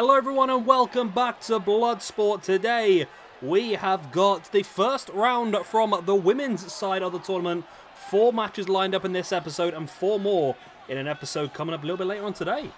Hello everyone and welcome back to Bloodsport. Today we have got the first round from the women's side of the tournament. 4 matches lined up in this episode and 4 more in an episode coming up a little bit later on today.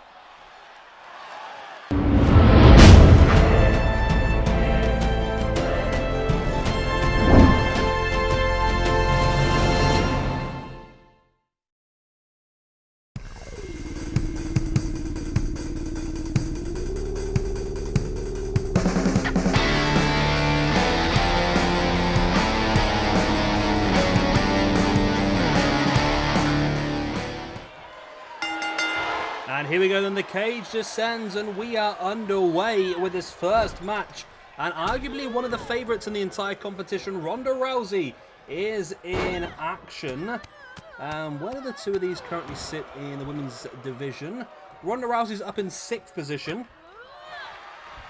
And here we go then, the cage descends and we are underway with this first match. And arguably one of the favourites in the entire competition, Ronda Rousey, is in action. Where do the two of these currently sit in the women's division? Ronda Rousey's up in 6th position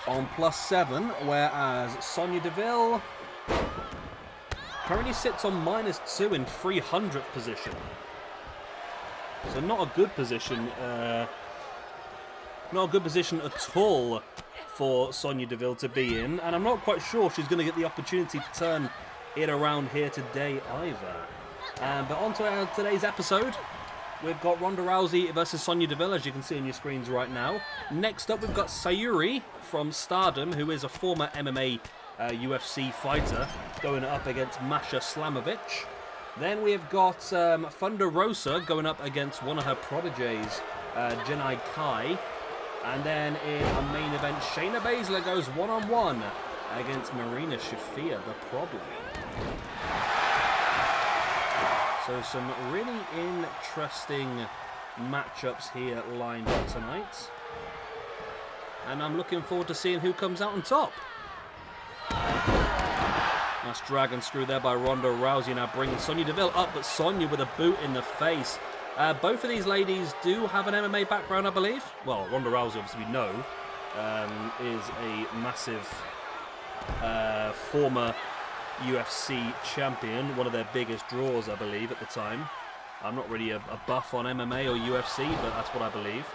on +7, whereas Sonya Deville currently sits on -2 in 300th position. So not a good position. Not a good position at all for Sonya Deville to be in, and I'm not quite sure she's going to get the opportunity to turn it around here today either. But on to today's episode, we've got Ronda Rousey versus Sonya Deville, as you can see on your screens right now. Next up, we've got Sayuri from Stardom, who is a former MMA UFC fighter, going up against Masha Slamovic. Then we have got Thunder Rosa going up against one of her prodigies, Janai. And then in our main event, Shayna Baszler goes one-on-one against Marina, Shafir, the Problem. So some really interesting matchups here lined up tonight. And I'm looking forward to seeing who comes out on top. Nice dragon screw there by Ronda Rousey, now bringing Sonya Deville up, but Sonya with a boot in the face. Both of these ladies do have an MMA background, I believe. Well, Ronda Rousey, obviously we know, is a massive former UFC champion, one of their biggest draws, I believe, at the time. I'm not really a buff on MMA or UFC, but that's what I believe.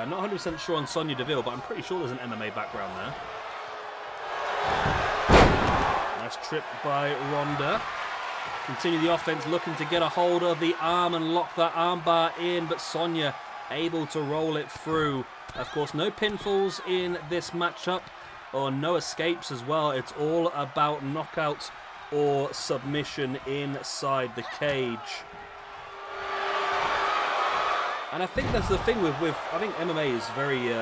Not 100% sure on Sonya Deville, but I'm pretty sure there's an MMA background there. Nice trip by Ronda. Continue the offense, looking to get a hold of the arm and lock that armbar in, but Sonya able to roll it through. Of course, no pinfalls in this matchup, or no escapes as well. It's all about knockout or submission inside the cage. And I think that's the thing with I think MMA is very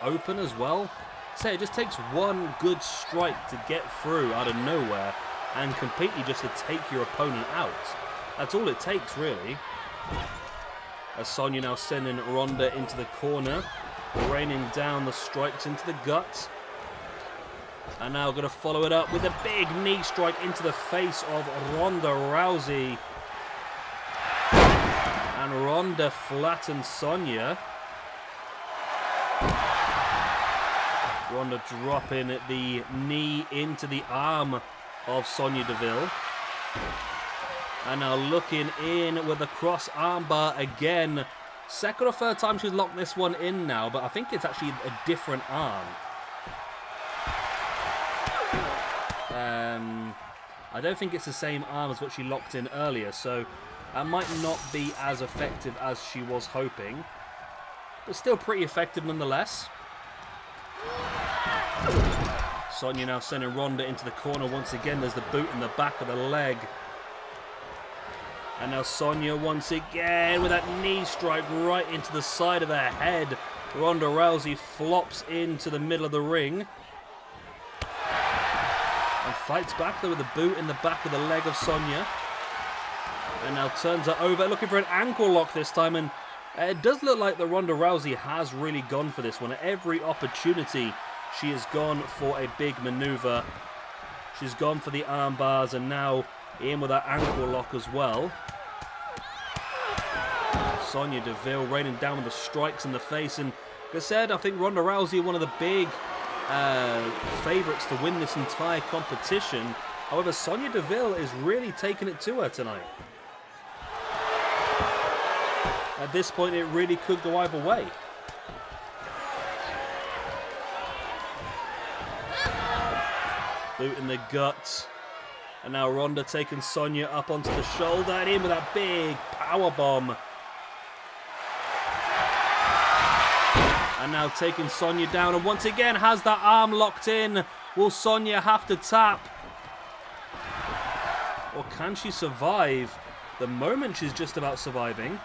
open as well. Say it just takes one good strike to get through out of nowhere and completely just to take your opponent out. That's all it takes, really. As Sonya now sending Ronda into the corner, raining down the strikes into the gut. And now going to follow it up with a big knee strike into the face of Ronda Rousey. And Ronda flattens Sonya. Ronda dropping the knee into the arm of Sonya Deville. And now looking in with a cross armbar again. Second or third time she's locked this one in now, but I think it's actually a different arm. I don't think it's the same arm as what she locked in earlier, so that might not be as effective as she was hoping. But still pretty effective nonetheless. Sonya now sending Ronda into the corner once again. There's the boot in the back of the leg. And now Sonya once again with that knee strike right into the side of her head. Ronda Rousey flops into the middle of the ring. And fights back there with a boot in the back of the leg of Sonya. And now turns her over, looking for an ankle lock this time. And it does look like that Ronda Rousey has really gone for this one. At every opportunity, she has gone for a big maneuver. She's gone for the arm bars and now in with that ankle lock as well. Sonya Deville raining down with the strikes in the face. And like I said, I think Ronda Rousey, one of the big favourites to win this entire competition. However, Sonya Deville is really taking it to her tonight. At this point, it really could go either way. Boot in the gut. And now Ronda taking Sonya up onto the shoulder and in with that big power bomb. And now taking Sonya down, and once again has that arm locked in. Will Sonya have to tap? Or can she survive the moment she's just about surviving?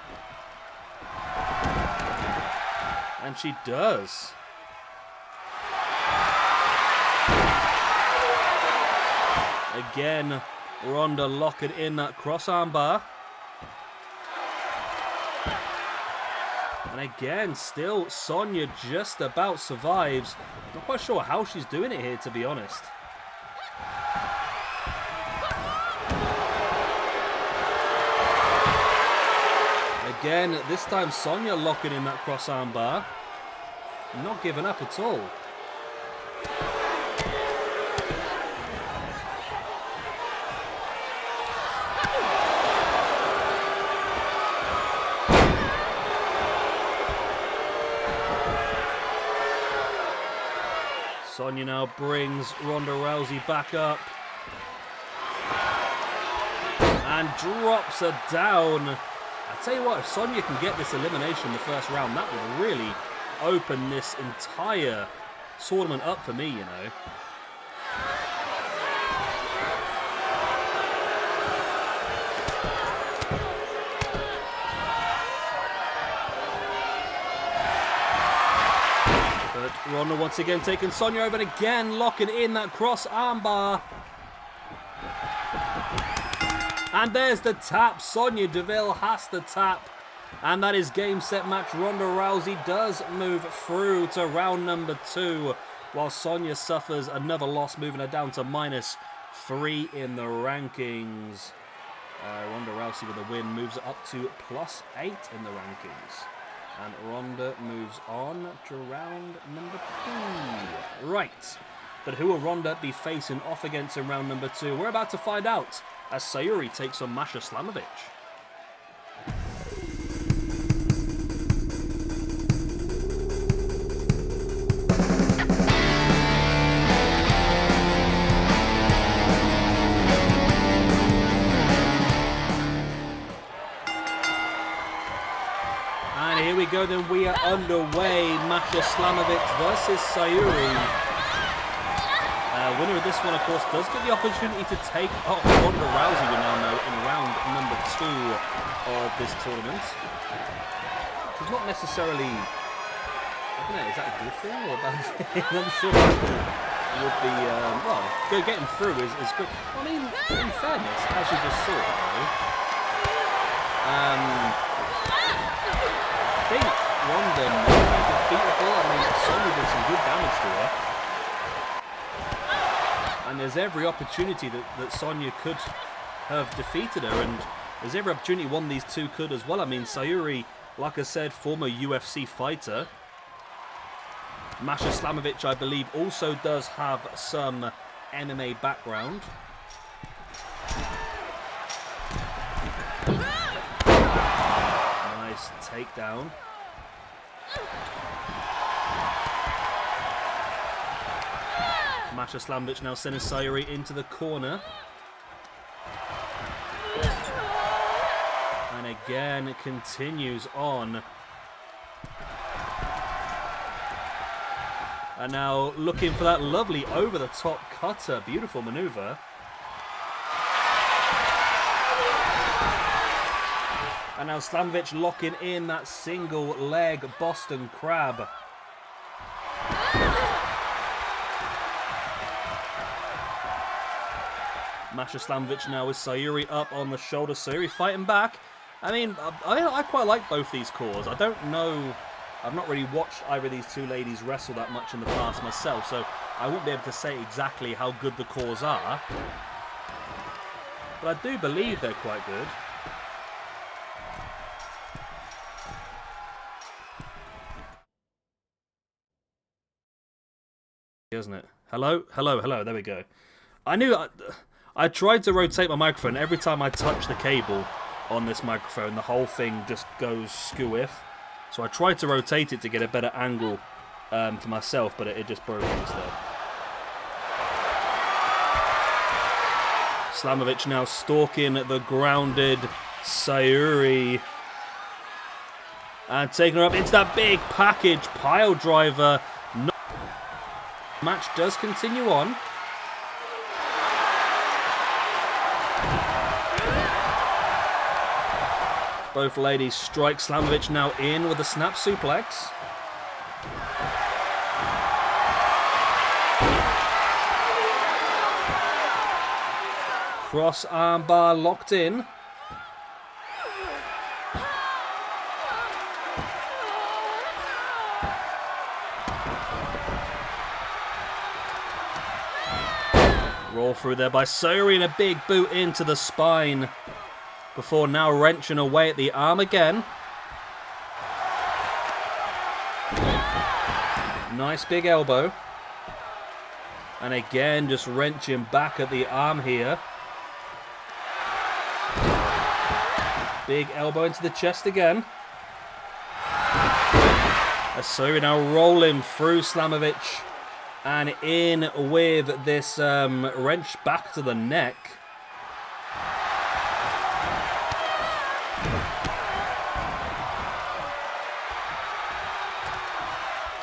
And she does. Again, Ronda locking in that cross arm bar. And again, still Sonya just about survives. Not quite sure how she's doing it here, to be honest. Again, this time Sonya locking in that cross arm bar. Not giving up at all. Sonya now brings Ronda Rousey back up. And drops her down. I tell you what, if Sonya can get this elimination in the first round, that would really open this entire tournament up for me, you know. But Ronda once again taking Sonya over and again locking in that cross armbar. And there's the tap. Sonya Deville has to tap. And that is game, set, match. Ronda Rousey does move through to round number 2. While Sonya suffers another loss, moving her down to -3 in the rankings. Ronda Rousey with a win moves up to +8 in the rankings. And Ronda moves on to round number 2. Right. But who will Ronda be facing off against in round number 2? We're about to find out as Sayuri takes on Masha Slamovic. And here we go, then we are underway. Masha Slamovic versus Sayuri. Winner of this one, of course, does get the opportunity to take up Ronda Rousey, we now know, in round number 2 of this tournament. She's not necessarily, I don't know, is that a good thing or a bad thing? I'm sure it would be, well, getting through is good. I mean, in fairness, as you just saw, though, I think Ronda might be defeatable. I mean, Sonya did some good damage to her. And there's every opportunity that Sonya could have defeated her, and there's every opportunity one of these two could as well. I mean, Sayuri, like I said, former UFC fighter. Masha Slamovic, I believe, also does have some MMA background. Nice takedown. Masha Slamovic now sending Sayuri into the corner. And again, it continues on. And now looking for that lovely over-the-top cutter. Beautiful maneuver. And now Slamovic locking in that single leg Boston Crab. Masha Slamovic now with Sayuri up on the shoulder. Sayuri fighting back. I mean, I quite like both these cores. I don't know, I've not really watched either of these two ladies wrestle that much in the past myself, so I won't be able to say exactly how good the cores are. But I do believe they're quite good. Isn't it? Hello? Hello, hello, there we go. I knew I tried to rotate my microphone. Every time I touch the cable, on this microphone, the whole thing just goes skew-if. So I tried to rotate it to get a better angle for myself, but it just broke instead. Slamovic now stalking the grounded Sayuri. And taking her up into that big package pile driver. No. Match does continue on. Both ladies strike. Slamovic now in with a snap suplex. Cross armbar locked in. Roll through there by Syuri and a big boot into the spine before now wrenching away at the arm again. Nice big elbow. And again, just wrenching back at the arm here. Big elbow into the chest again. As Syuri now rolling through Slamovic. And in with this wrench back to the neck.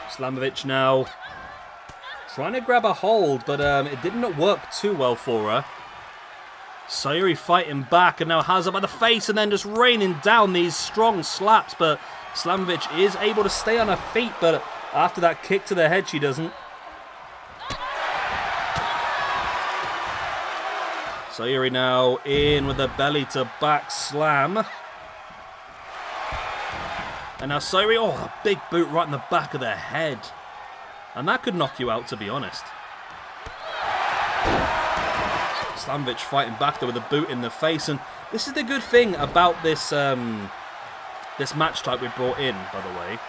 Slamovic now trying to grab a hold, but it did not work too well for her. Sayuri fighting back and now has her by the face and then just raining down these strong slaps, but Slamovic is able to stay on her feet, but after that kick to the head, she doesn't. Sayuri now in with a belly to back slam. And now Sayuri, oh, a big boot right in the back of the head. And that could knock you out, to be honest. Slamovic fighting back there with a boot in the face. And this is the good thing about this this match type we brought in, by the way,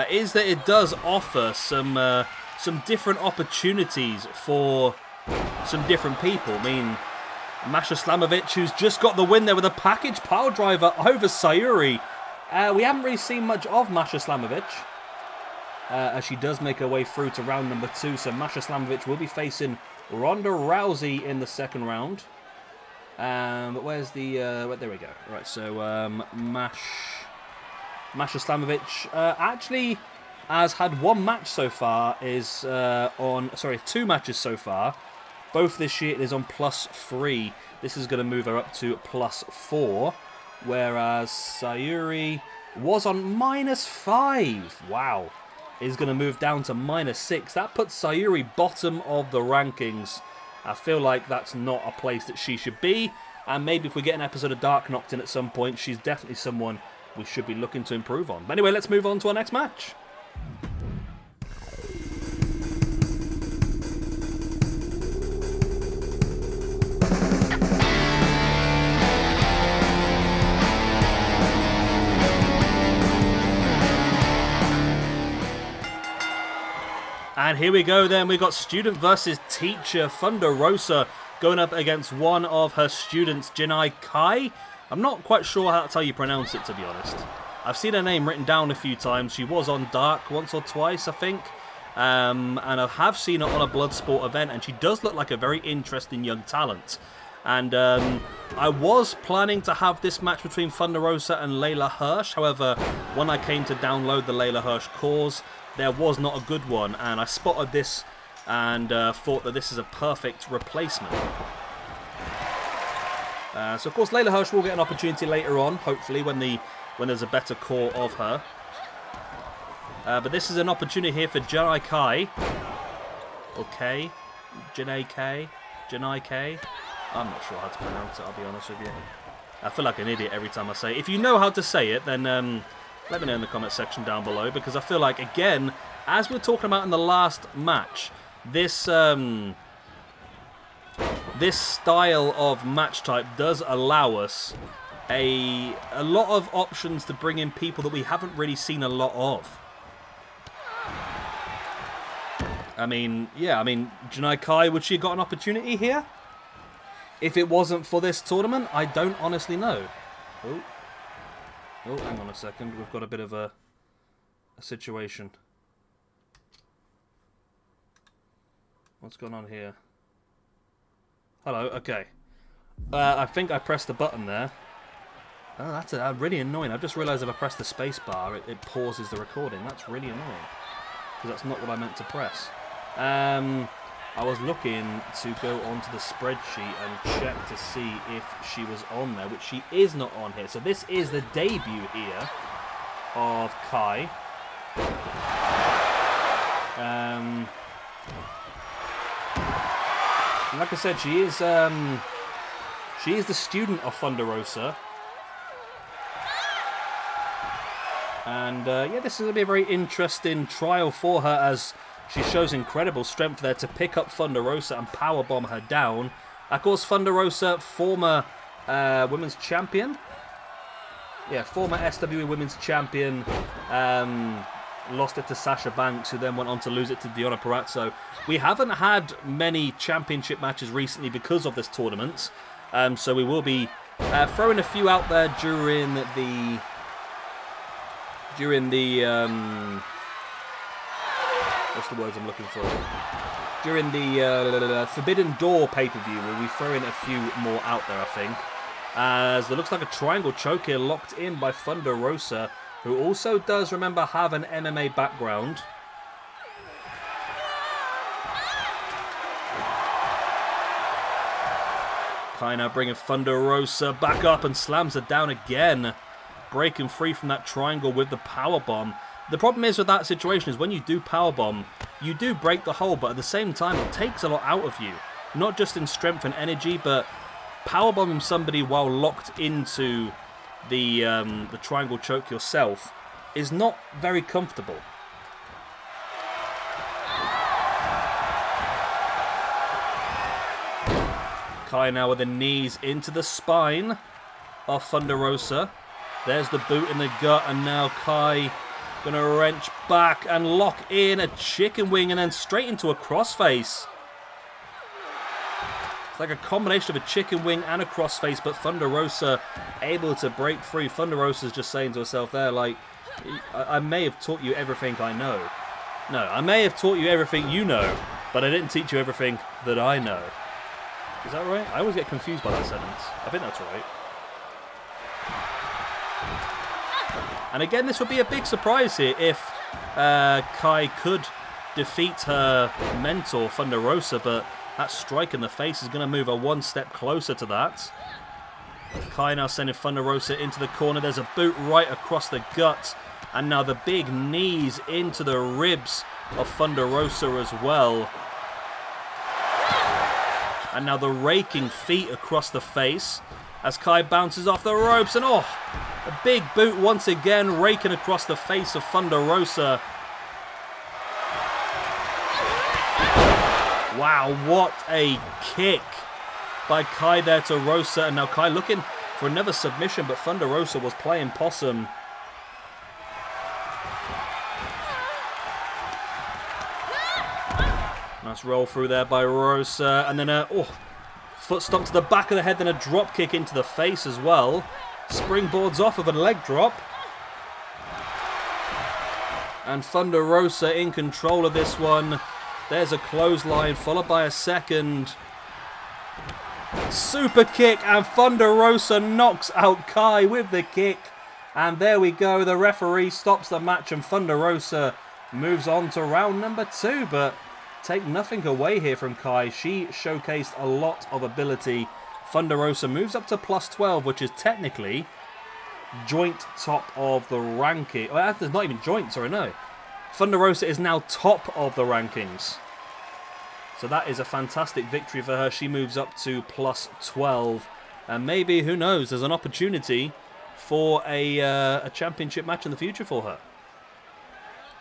is that it does offer some different opportunities for some different people. I mean, Masha Slamovic, who's just got the win there with a package pile driver over Sayuri. We haven't really seen much of Masha Slamovic, as she does make her way through to round number 2. So Masha Slamovic will be facing Ronda Rousey in the second round. But where's the... there we go. Right, so Masha Slamovic actually has had one match so far. Is two matches so far. Both this year it is on +3. This is going to move her up to +4. Whereas Sayuri was on -5. Wow. Is going to move down to -6. That puts Sayuri bottom of the rankings. I feel like that's not a place that she should be. And maybe if we get an episode of Dark knocked in at some point, she's definitely someone we should be looking to improve on. But anyway, let's move on to our next match. And here we go then, we've got student versus teacher. Thunder Rosa going up against one of her students, Janai Kai. I'm not quite sure that's how you pronounce it, to be honest. I've seen her name written down a few times. She was on Dark once or twice, I think. And I have seen her on a Bloodsport event, and she does look like a very interesting young talent. And I was planning to have this match between Thunder Rosa and Layla Hirsch. However, when I came to download the Layla Hirsch cause, there was not a good one, and I spotted this and thought that this is a perfect replacement. So of course Layla Hirsch will get an opportunity later on, hopefully when there's a better core of her. But this is an opportunity here for Janai Kai. Okay, Janai Kai. I'm not sure how to pronounce it, I'll be honest with you. I feel like an idiot every time I say it. If you know how to say it, then let me know in the comment section down below, because I feel like, again, as we were talking about in the last match, this this style of match type does allow us a lot of options to bring in people that we haven't really seen a lot of. I mean, yeah, Janai Kai, would she have got an opportunity here? if it wasn't for this tournament, I don't honestly know. Oh, hang on a second. We've got a bit of a situation. What's going on here? Hello, okay. I think I pressed the button there. Oh, that's really annoying. I've just realised if I press the space bar, it pauses the recording. That's really annoying. Because that's not what I meant to press. I was looking to go onto the spreadsheet and check to see if she was on there, which she is not on here. So this is the debut here of Kai. Like I said, she is the student of Thunder Rosa. And yeah, this is going to be a very interesting trial for her as she shows incredible strength there to pick up Thunder Rosa and powerbomb her down. Of course, Thunder Rosa, former women's champion. Yeah, former SWE women's champion. Lost it to Sasha Banks, who then went on to lose it to Deonna Purrazzo. We haven't had many championship matches recently because of this tournament. So we will be throwing a few out there during the what's the words I'm looking for? During the Forbidden Door pay-per-view, we'll be throwing a few more out there, I think. As there looks like a triangle choke here locked in by Thunder Rosa, who also does, remember, have an MMA background. Kai now bringing Thunder Rosa back up and slams her down again. Breaking free from that triangle with the powerbomb. The problem is with that situation is when you do powerbomb, you do break the hold, but at the same time it takes a lot out of you. Not just in strength and energy, but powerbombing somebody while locked into the triangle choke yourself is not very comfortable. Kai now with the knees into the spine of Thunder Rosa. There's the boot in the gut, and now Kai gonna wrench back and lock in a chicken wing and then straight into a crossface. It's like a combination of a chicken wing and a crossface, but Thunder Rosa able to break free. Thunder Rosa's just saying to herself there, like, I may have taught you everything I know. No, I may have taught you everything you know, but I didn't teach you everything that I know. Is that right? I always get confused by that sentence. I think that's right. And again, this would be a big surprise here if Kai could defeat her mentor, Thunder Rosa, but that strike in the face is going to move her one step closer to that. Kai now sending Thunder Rosa into the corner. There's a boot right across the gut. And now the big knees into the ribs of Thunder Rosa as well. And now the raking feet across the face as Kai bounces off the ropes. And oh, a big boot once again raking across the face of Thunder Rosa. Wow, what a kick by Kai there to Rosa. And now Kai looking for another submission, but Thunder Rosa was playing possum. Nice roll through there by Rosa. And then foot stomp to the back of the head, then a drop kick into the face as well. Springboards off of a leg drop. And Thunder Rosa in control of this one. There's a clothesline followed by a second super kick, and Thunder Rosa knocks out Kai with the kick. And there we go. The referee stops the match and Thunder Rosa moves on to round number 2. But take nothing away here from Kai. She showcased a lot of ability. Thunder Rosa moves up to plus 12, which is technically joint top of the ranking. Well, there's not even joint, sorry, no. Thunder Rosa is now top of the rankings. So that is a fantastic victory for her. She moves up to plus 12. And maybe, who knows, there's an opportunity for a championship match in the future for her.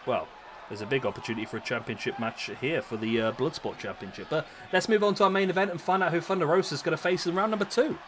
Well, there's a big opportunity for a championship match here for the Bloodsport Championship. But let's move on to our main event and find out who Thunder Rosa is going to face in round number 2.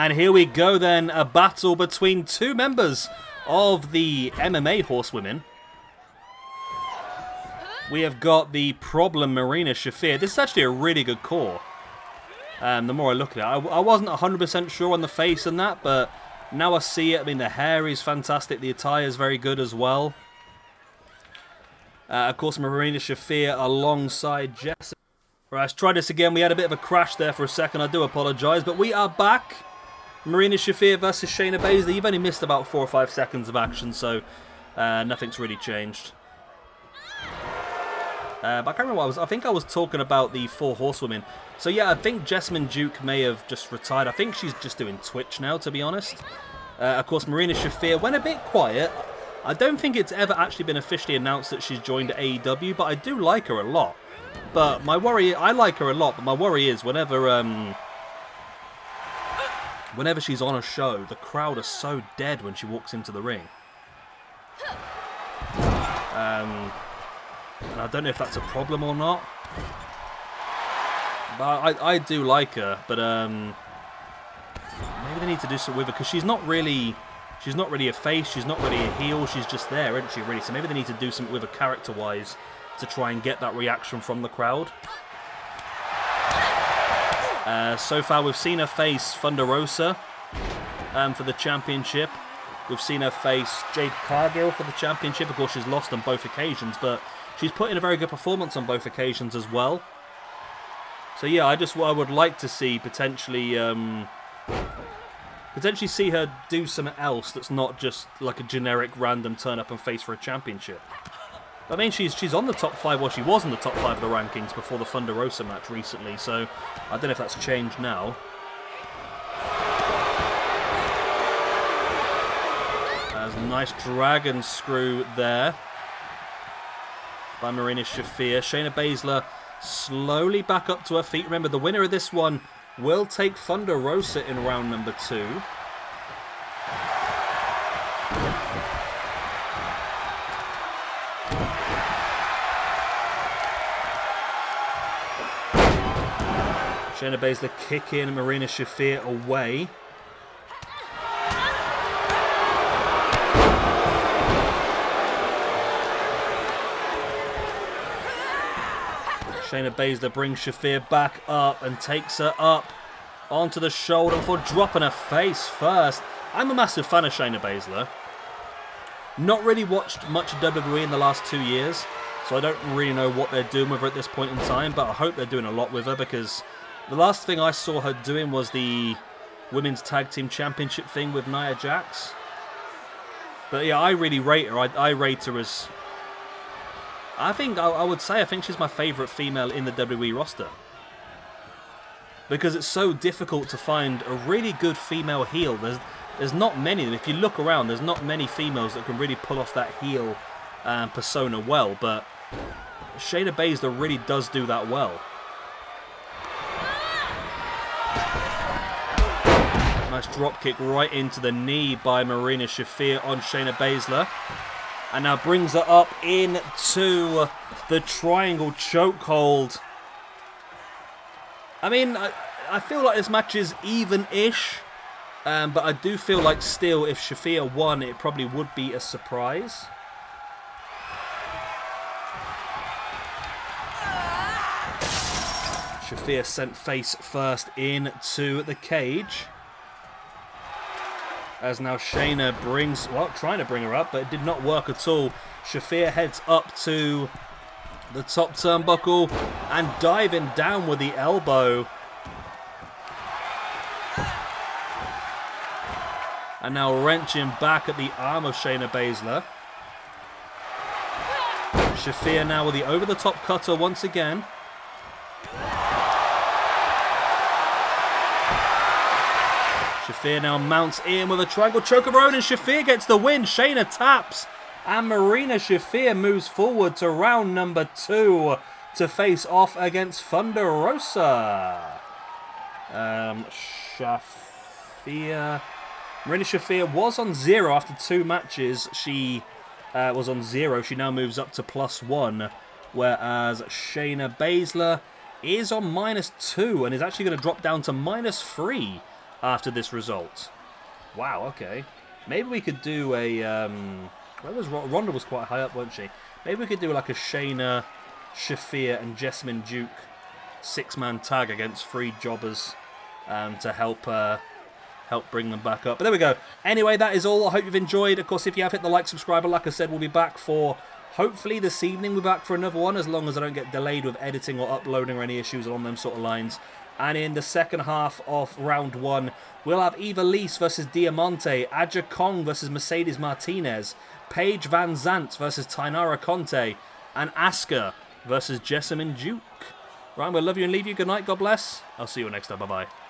And here we go then, a battle between two members of the MMA horsewomen. We have got the problem Marina Shafir. This is actually a really good core. The more I look at it, I wasn't 100% sure on the face and that, but now I see it. I mean, the hair is fantastic. The attire is very good as well. Of course, Marina Shafir alongside Jess. Right, let's try this again. We had a bit of a crash there for a second. I do apologise, but we are back. Marina Shafir versus Shayna Baszler. You've only missed about 4 or 5 seconds of action, so nothing's really changed. But I can't remember what I was. I think I was talking about the 4 horsewomen. So yeah, I think Jessamine Duke may have just retired. I think she's just doing Twitch now, to be honest. Of course, Marina Shafir went a bit quiet. I don't think it's ever actually been officially announced that she's joined AEW, but I do like her a lot. But my worry, I like her a lot, but my worry is whenever she's on a show, the crowd are so dead when she walks into the ring. And I don't know if that's a problem or not. But I do like her, but maybe they need to do something with her, because she's not really a face, she's not really a heel, she's just there, isn't she, really? So maybe they need to do something with her character-wise to try and get that reaction from the crowd. So far, we've seen her face Thunder Rosa for the championship. We've seen her face Jade Cargill for the championship. Of course, she's lost on both occasions, but she's put in a very good performance on both occasions as well. So yeah, I would like to see potentially see her do something else that's not just like a generic random turn up and face for a championship. I mean, she's on the top 5, well, she was in the top 5 of the rankings before the Thunder Rosa match recently, so I don't know if that's changed now. There's a nice dragon screw there by Marina Shafir. Shayna Baszler slowly back up to her feet. Remember, the winner of this one will take Thunder Rosa in round number 2. Shayna Baszler kicking Marina Shafir away. Shayna Baszler brings Shafir back up and takes her up onto the shoulder before dropping her face first. I'm a massive fan of Shayna Baszler. Not really watched much of WWE in the last 2 years, so I don't really know what they're doing with her at this point in time, but I hope they're doing a lot with her, because the last thing I saw her doing was the Women's Tag Team Championship thing with Nia Jax. But yeah, I really rate her. I rate her as... I would say she's my favourite female in the WWE roster. Because it's so difficult to find a really good female heel. There's not many. If you look around, there's not many females that can really pull off that heel persona well. But Shayna Baszler really does do that well. Nice dropkick right into the knee by Marina Shafir on Shayna Baszler. And now brings her up into the triangle chokehold. I mean, I feel like this match is even-ish. But I do feel like still, if Shafir won, it probably would be a surprise. Shafir sent face first into the cage. As now Shayna brings, well, trying to bring her up, but it did not work at all. Shafir heads up to the top turnbuckle and diving down with the elbow. And now wrenching back at the arm of Shayna Baszler. Shafir now with the over-the-top cutter once again. Shafir now mounts in with a triangle choke of her own, and Shafir gets the win. Shayna taps, and Marina Shafir moves forward to round number 2 to face off against Thunder Rosa. Shafir. Marina Shafir was on 0 after 2 matches. She was on 0. She now moves up to +1, whereas Shayna Baszler is on -2 and is actually going to drop down to -3 after this result. Wow, okay. Maybe we could do a... where was Ronda was quite high up, wasn't she? Maybe we could do like a Shayna, Shafir, and Jessamine Duke 6-man tag against 3 jobbers to help bring them back up. But there we go. Anyway, that is all. I hope you've enjoyed. Of course, if you have, hit the like, subscribe, and like I said, we'll be back for... hopefully this evening we'll be back for another one, as long as I don't get delayed with editing or uploading or any issues along them sort of lines. And in the second half of round 1, we'll have Eva Lise versus Diamante, Aja Kong versus Mercedes Martinez, Paige Van Zant versus Tainara Conte, and Asuka versus Jessamine Duke. Right, we'll love you and leave you. Good night. God bless. I'll see you next time. Bye-bye.